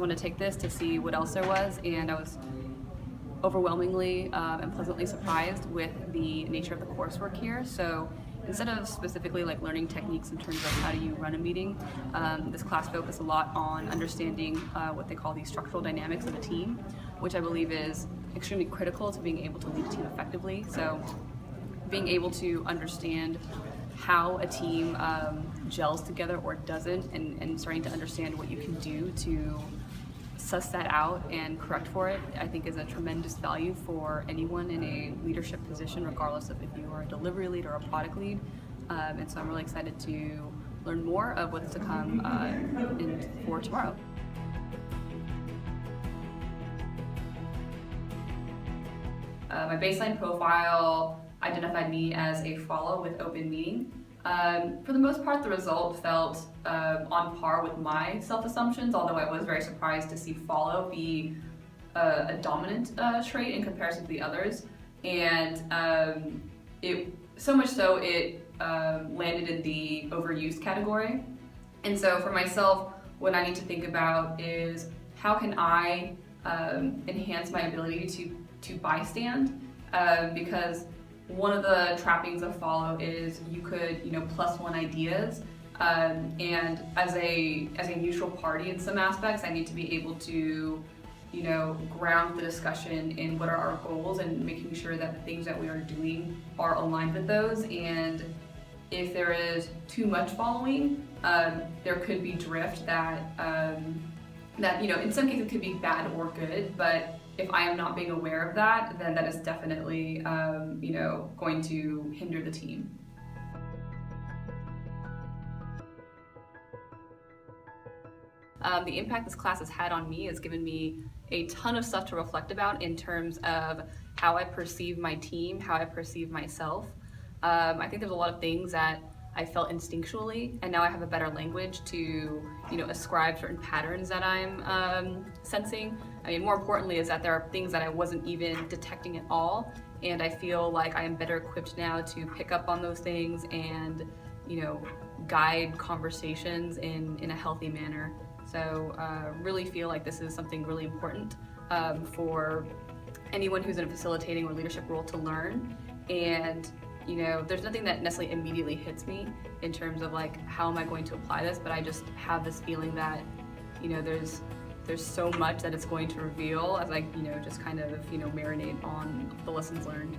wanted to take this to see what else there was, and I was overwhelmingly and pleasantly surprised with the nature of the coursework here. So instead of specifically like learning techniques in terms of how do you run a meeting, this class focused a lot on understanding what they call the structural dynamics of a team, which I believe is extremely critical to being able to lead a team effectively. So being able to understand how a team gels together or doesn't, and starting to understand what you can do to suss that out and correct for it, I think is a tremendous value for anyone in a leadership position, regardless of if you are a delivery lead or a product lead. And so I'm really excited to learn more of what's to come for tomorrow. My baseline profile identified me as a follow with open meaning. For the most part, the result felt on par with my self-assumptions, although I was very surprised to see follow be a dominant trait in comparison to the others. And it so much so it landed in the overused category. And so for myself, what I need to think about is how can I enhance my ability to bystand, because one of the trappings of follow is you could, +1 ideas, and as a neutral party in some aspects, I need to be able to, ground the discussion in what are our goals and making sure that the things that we are doing are aligned with those. And if there is too much following, there could be drift that in some cases could be bad or good, but if I am not being aware of that, then that is definitely, going to hinder the team. The impact this class has had on me has given me a ton of stuff to reflect about in terms of how I perceive my team, how I perceive myself. I think there's a lot of things that I felt instinctually, and now I have a better language to, ascribe certain patterns that I'm sensing. I mean, more importantly is that there are things that I wasn't even detecting at all, and I feel like I am better equipped now to pick up on those things and, guide conversations in a healthy manner. So really feel like this is something really important for anyone who's in a facilitating or leadership role to learn. And there's nothing that necessarily immediately hits me in terms of like, how am I going to apply this? But I just have this feeling that, there's so much that it's going to reveal as I, just kind of, marinate on the lessons learned.